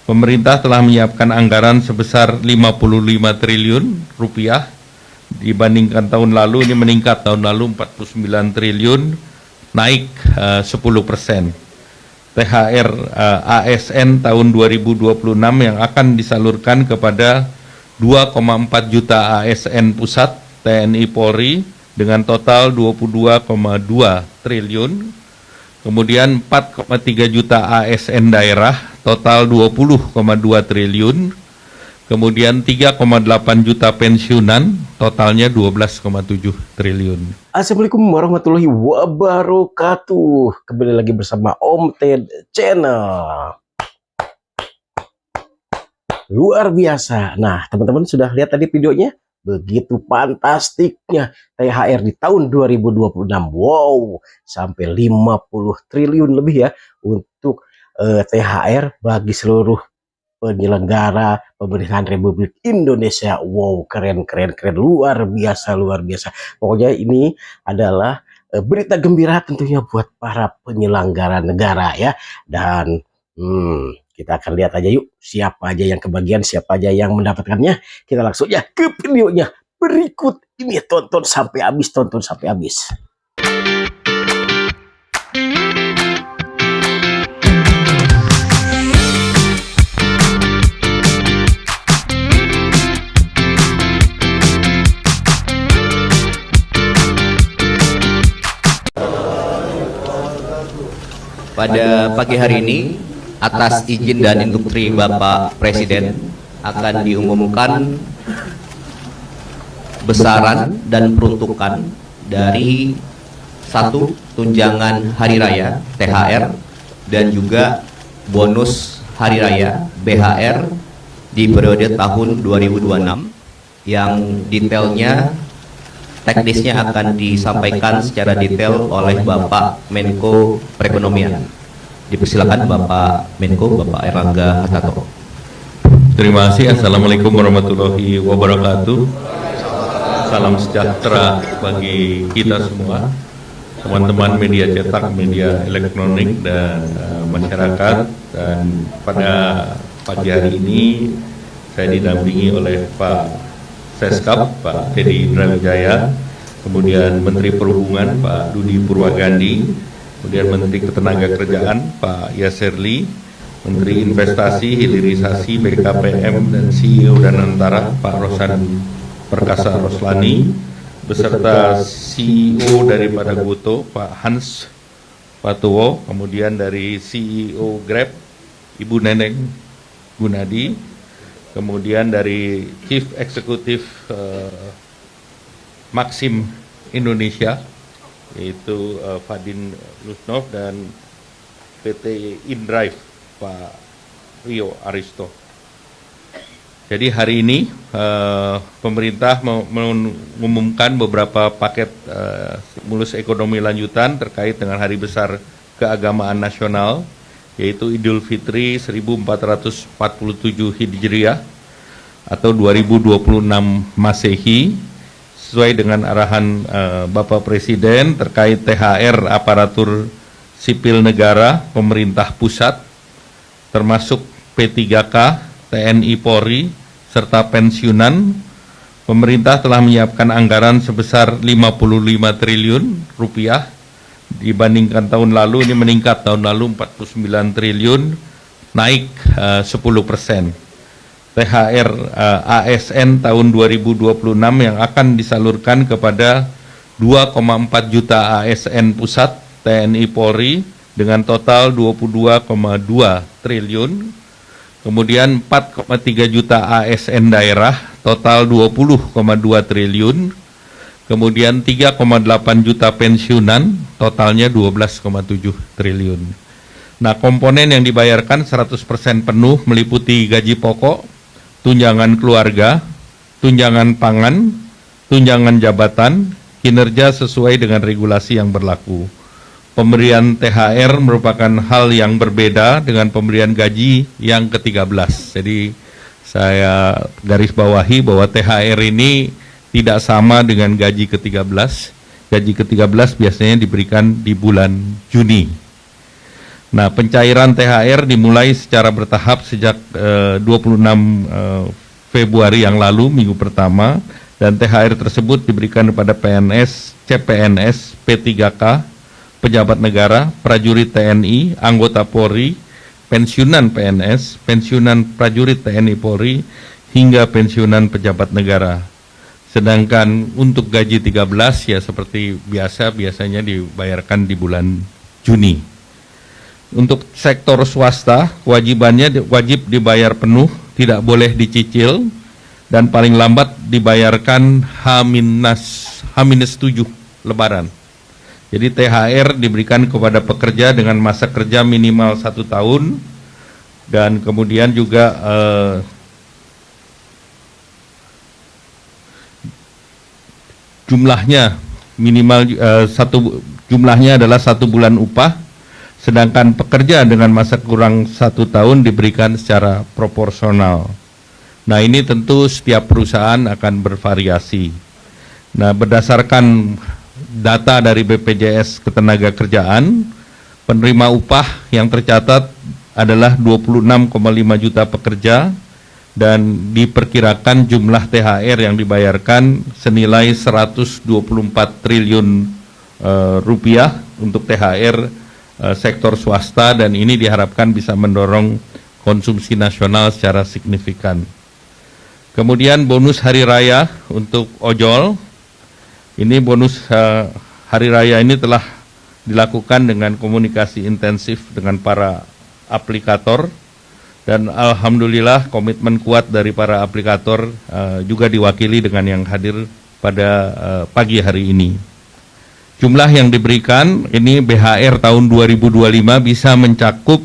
Pemerintah telah menyiapkan anggaran sebesar 55 triliun rupiah. Dibandingkan tahun lalu, ini meningkat. Tahun lalu 49 triliun, naik 10%. THR ASN tahun 2026 yang akan disalurkan kepada 2,4 juta ASN pusat TNI Polri dengan total 22,2 triliun. Kemudian 4,3 juta ASN daerah, total 20,2 triliun. Kemudian 3,8 juta pensiunan, totalnya 12,7 triliun. Assalamualaikum warahmatullahi wabarakatuh. Kembali lagi bersama Om Ted Channel. Luar biasa. Nah, teman-teman sudah lihat tadi videonya? Begitu fantastiknya THR di tahun 2026. Wow, sampai 50 triliun lebih ya untuk THR bagi seluruh penyelenggara pemerintahan Republik Indonesia. Wow, keren. Luar biasa. Pokoknya ini adalah berita gembira tentunya buat para penyelenggara negara ya. Dan kita akan lihat aja yuk, siapa aja yang kebagian, siapa aja yang mendapatkannya. Kita langsung aja ke videonya berikut ini. Tonton sampai habis. Pada pagi hari ini, atas izin dan instruksi Bapak Presiden, akan diumumkan besaran dan peruntukan dari satu tunjangan hari raya THR dan juga bonus hari raya BHR di periode tahun 2026 yang detailnya teknisnya akan disampaikan secara detail oleh Bapak Menko Perekonomian. Dipersilakan Bapak Menko, Bapak Erlangga Hartarto. Terima kasih. Assalamualaikum warahmatullahi wabarakatuh. Salam sejahtera bagi kita semua, teman-teman media cetak, media elektronik, dan masyarakat. Dan pada pagi hari ini saya didampingi oleh Pak Seskap, Pak Teddy Indrawijaya, kemudian Menteri Perhubungan Pak Dudi Purwagandi, kemudian Menteri Ketenagakerjaan Pak Yasserli, Menteri Investasi, Hilirisasi, BKPM, dan CEO Danantara Pak Rosan Perkasa Roslani, beserta CEO daripada Goto Pak Hans Patowo, kemudian dari CEO Grab Ibu Neneng Gunadi, kemudian dari Chief Executive Maxim Indonesia, yaitu Fadin Lusnov, dan PT Indrive Pak Rio Aristo. Jadi hari ini pemerintah mengumumkan beberapa paket stimulus ekonomi lanjutan terkait dengan Hari Besar Keagamaan Nasional, yaitu Idul Fitri 1447 Hijriah atau 2026 Masehi, sesuai dengan arahan Bapak Presiden terkait THR aparatur sipil negara pemerintah pusat, termasuk P3K, TNI Polri, serta pensiunan. Pemerintah telah menyiapkan anggaran sebesar 55 triliun rupiah. Dibandingkan tahun lalu, ini meningkat. Tahun lalu 49 triliun, naik 10%. THR ASN tahun 2026 yang akan disalurkan kepada 2,4 juta ASN pusat TNI Polri dengan total 22,2 triliun. Kemudian 4,3 juta ASN daerah, total 20,2 triliun. Kemudian 3,8 juta pensiunan, totalnya 12,7 triliun. Nah, komponen yang dibayarkan 100% penuh meliputi gaji pokok, tunjangan keluarga, tunjangan pangan, tunjangan jabatan, kinerja sesuai dengan regulasi yang berlaku. Pemberian THR merupakan hal yang berbeda dengan pemberian gaji yang ke-13. Jadi saya garis bawahi bahwa THR ini tidak sama dengan gaji ke-13. Gaji ke-13 biasanya diberikan di bulan Juni. Nah, pencairan THR dimulai secara bertahap sejak 26 Februari yang lalu, minggu pertama, dan THR tersebut diberikan kepada PNS, CPNS, P3K, pejabat negara, prajurit TNI, anggota Polri, pensiunan PNS, pensiunan prajurit TNI Polri, hingga pensiunan pejabat negara. Sedangkan untuk gaji 13 ya seperti biasanya dibayarkan di bulan Juni. Untuk sektor swasta, kewajibannya wajib dibayar penuh, tidak boleh dicicil, dan paling lambat dibayarkan H-7 Lebaran. Jadi THR diberikan kepada pekerja dengan masa kerja minimal 1 tahun, dan kemudian juga jumlahnya minimal jumlahnya adalah 1 bulan upah. Sedangkan pekerja dengan masa kurang 1 tahun diberikan secara proporsional. Nah, ini tentu setiap perusahaan akan bervariasi. Nah, berdasarkan data dari BPJS Ketenagakerjaan, penerima upah yang tercatat adalah 26,5 juta pekerja, dan diperkirakan jumlah THR yang dibayarkan senilai 124 triliun rupiah untuk THR sektor swasta, dan ini diharapkan bisa mendorong konsumsi nasional secara signifikan. Kemudian bonus hari raya untuk ojol, ini bonus hari raya ini telah dilakukan dengan komunikasi intensif dengan para aplikator, dan alhamdulillah komitmen kuat dari para aplikator juga diwakili dengan yang hadir pada pagi hari ini. Jumlah yang diberikan ini BHR tahun 2025 bisa mencakup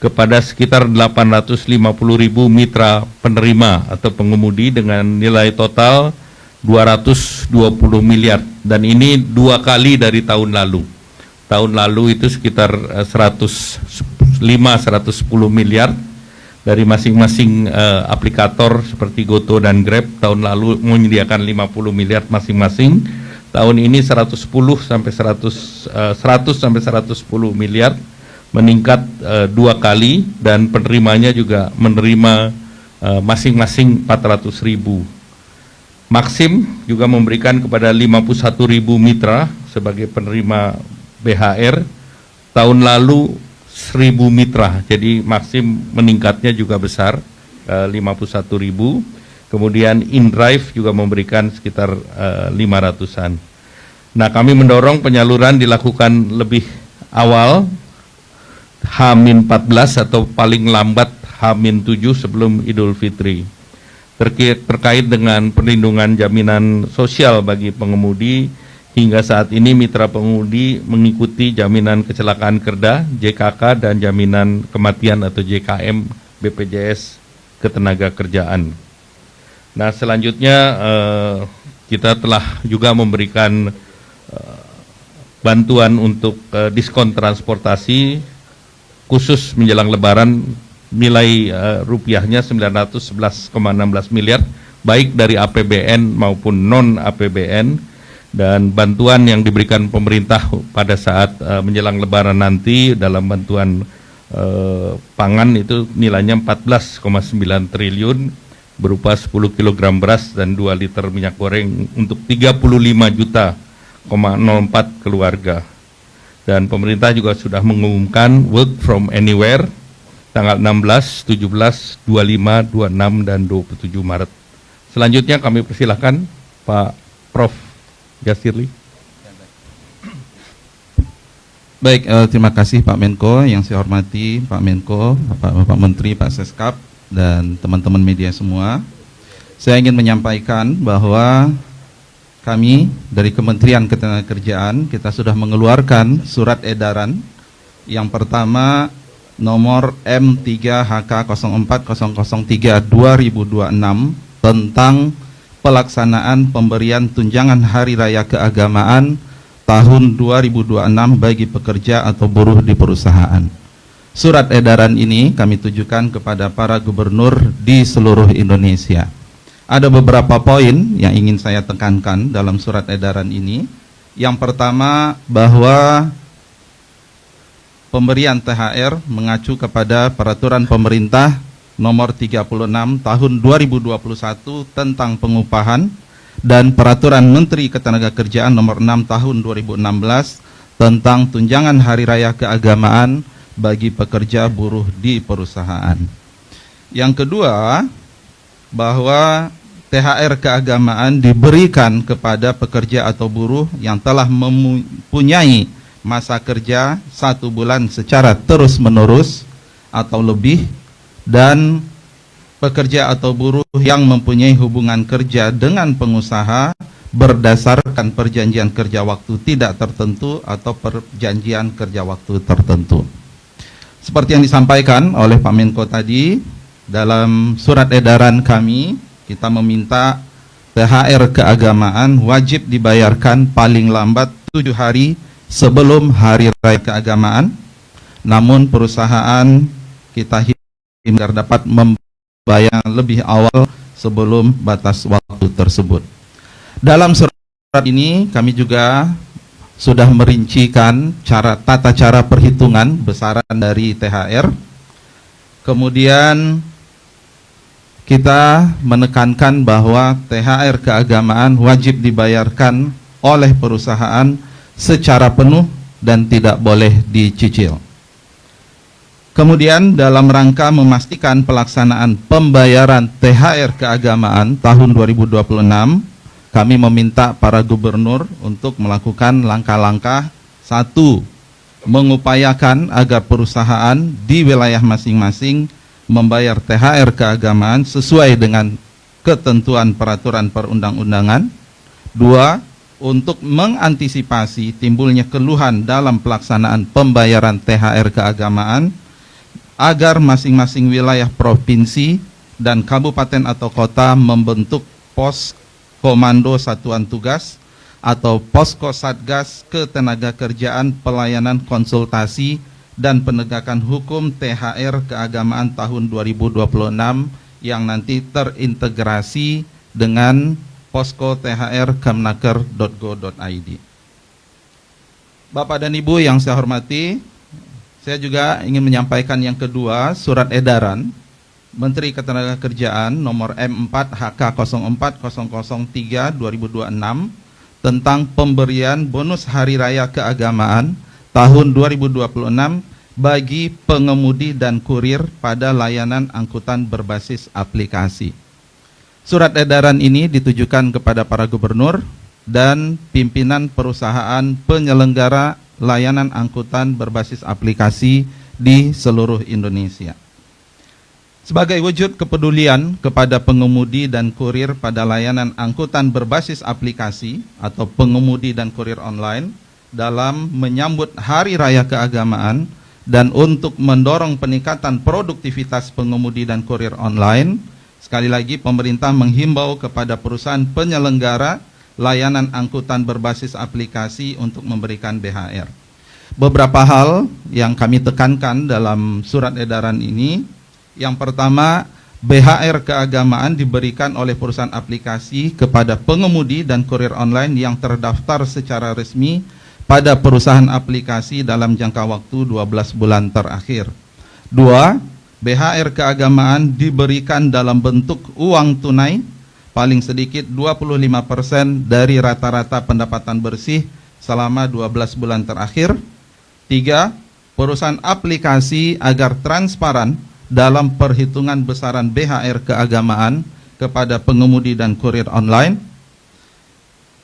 kepada sekitar 850.000 mitra penerima atau pengemudi dengan nilai total 220 miliar, dan ini 2 kali dari tahun lalu. Tahun lalu itu sekitar 110 miliar dari masing-masing aplikator seperti Goto dan Grab. Tahun lalu menyediakan 50 miliar masing-masing. Tahun ini 100 sampai 110 miliar, meningkat 2 kali, dan penerimanya juga menerima masing-masing 400.000. Maxim juga memberikan kepada 51.000 mitra sebagai penerima BHR. Tahun lalu 1.000 mitra, jadi Maxim meningkatnya juga besar, 51.000. Kemudian InDrive juga memberikan sekitar 500-an. Nah, kami mendorong penyaluran dilakukan lebih awal, H-14 atau paling lambat H-7 sebelum Idul Fitri. Terkait dengan perlindungan jaminan sosial bagi pengemudi, hingga saat ini mitra pengemudi mengikuti jaminan kecelakaan kerja JKK dan jaminan kematian atau JKM BPJS Ketenagakerjaan. Nah, selanjutnya kita telah juga memberikan bantuan untuk diskon transportasi khusus menjelang Lebaran, nilai rupiahnya 911,16 miliar, baik dari APBN maupun non APBN, dan bantuan yang diberikan pemerintah pada saat menjelang Lebaran nanti dalam bantuan pangan itu nilainya 14,9 triliun, berupa 10 kg beras dan 2 liter minyak goreng untuk 35,04 juta keluarga. Dan pemerintah juga sudah mengumumkan work from anywhere tanggal 16, 17, 25, 26, dan 27 Maret. Selanjutnya kami persilahkan Pak Prof. Yasirli. Baik, terima kasih Pak Menko. Yang saya hormati Pak Menko, Bapak Menteri, Pak Seskap, dan teman-teman media semua. Saya ingin menyampaikan bahwa kami dari Kementerian Ketenagakerjaan, kita sudah mengeluarkan surat edaran yang pertama nomor M3HK04003/2026 tentang pelaksanaan pemberian tunjangan hari raya keagamaan tahun 2026 bagi pekerja atau buruh di perusahaan. Surat edaran ini kami tujukan kepada para gubernur di seluruh Indonesia. Ada beberapa poin yang ingin saya tekankan dalam surat edaran ini. Yang pertama, bahwa pemberian THR mengacu kepada Peraturan Pemerintah Nomor 36 Tahun 2021 tentang pengupahan dan Peraturan Menteri Ketenagakerjaan Nomor 6 Tahun 2016 tentang tunjangan hari raya keagamaan bagi pekerja buruh di perusahaan. Yang kedua, bahwa THR keagamaan diberikan kepada pekerja atau buruh yang telah mempunyai masa kerja 1 bulan secara terus-menerus atau lebih, dan pekerja atau buruh yang mempunyai hubungan kerja dengan pengusaha berdasarkan perjanjian kerja waktu tidak tertentu atau perjanjian kerja waktu tertentu. Seperti yang disampaikan oleh Pak Menko tadi, dalam surat edaran kami, kita meminta THR keagamaan wajib dibayarkan paling lambat 7 hari sebelum hari raya keagamaan. Namun perusahaan kita agar dapat membayar lebih awal sebelum batas waktu tersebut. Dalam surat ini kami juga sudah merincikan tata cara perhitungan besaran dari THR. Kemudian kita menekankan bahwa THR keagamaan wajib dibayarkan oleh perusahaan secara penuh dan tidak boleh dicicil. Kemudian dalam rangka memastikan pelaksanaan pembayaran THR keagamaan tahun 2026, kami meminta para gubernur untuk melakukan langkah-langkah. 1. Mengupayakan agar perusahaan di wilayah masing-masing membayar THR keagamaan sesuai dengan ketentuan peraturan perundang-undangan. 2. Untuk mengantisipasi timbulnya keluhan dalam pelaksanaan pembayaran THR keagamaan, agar masing-masing wilayah provinsi dan kabupaten atau kota membentuk pos komando satuan tugas atau posko satgas ketenagakerjaan pelayanan konsultasi dan penegakan hukum THR keagamaan tahun 2026 yang nanti terintegrasi dengan posko THR kemnaker.go.id. Bapak dan Ibu yang saya hormati, saya juga ingin menyampaikan yang kedua, surat edaran Menteri Ketenagakerjaan nomor M4 HK 04003 2026 tentang pemberian bonus hari raya keagamaan tahun 2026 bagi pengemudi dan kurir pada layanan angkutan berbasis aplikasi. Surat edaran ini ditujukan kepada para gubernur dan pimpinan perusahaan penyelenggara layanan angkutan berbasis aplikasi di seluruh Indonesia. Sebagai wujud kepedulian kepada pengemudi dan kurir pada layanan angkutan berbasis aplikasi atau pengemudi dan kurir online dalam menyambut Hari Raya Keagamaan dan untuk mendorong peningkatan produktivitas pengemudi dan kurir online, sekali lagi pemerintah menghimbau kepada perusahaan penyelenggara layanan angkutan berbasis aplikasi untuk memberikan BHR. Beberapa hal yang kami tekankan dalam surat edaran ini. Yang pertama, BHR keagamaan diberikan oleh perusahaan aplikasi kepada pengemudi dan kurir online yang terdaftar secara resmi pada perusahaan aplikasi dalam jangka waktu 12 bulan terakhir. 2. BHR keagamaan diberikan dalam bentuk uang tunai paling sedikit 25% dari rata-rata pendapatan bersih selama 12 bulan terakhir. 3. Perusahaan aplikasi agar transparan dalam perhitungan besaran BHR keagamaan kepada pengemudi dan kurir online.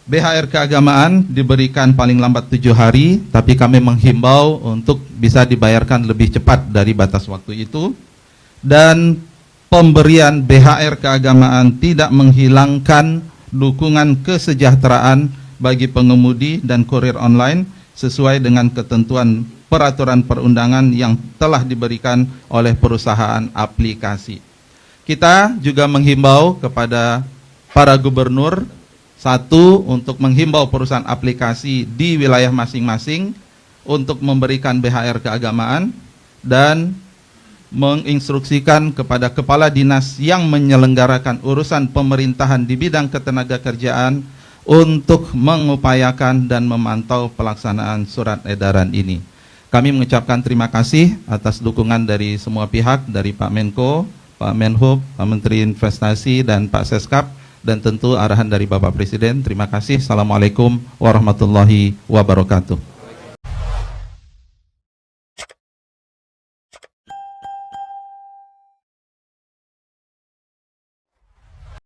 BHR keagamaan diberikan paling lambat 7 hari, tapi kami menghimbau untuk bisa dibayarkan lebih cepat dari batas waktu itu. Dan pemberian BHR keagamaan tidak menghilangkan dukungan kesejahteraan bagi pengemudi dan kurir online sesuai dengan ketentuan peraturan perundangan yang telah diberikan oleh perusahaan aplikasi. Kita juga menghimbau kepada para gubernur, 1, untuk menghimbau perusahaan aplikasi di wilayah masing-masing untuk memberikan BHR keagamaan dan menginstruksikan kepada kepala dinas yang menyelenggarakan urusan pemerintahan di bidang ketenagakerjaan untuk mengupayakan dan memantau pelaksanaan surat edaran ini. Kami mengucapkan terima kasih atas dukungan dari semua pihak, dari Pak Menko, Pak Menhub, Pak Menteri Investasi, dan Pak Seskap, dan tentu arahan dari Bapak Presiden. Terima kasih. Assalamualaikum warahmatullahi wabarakatuh.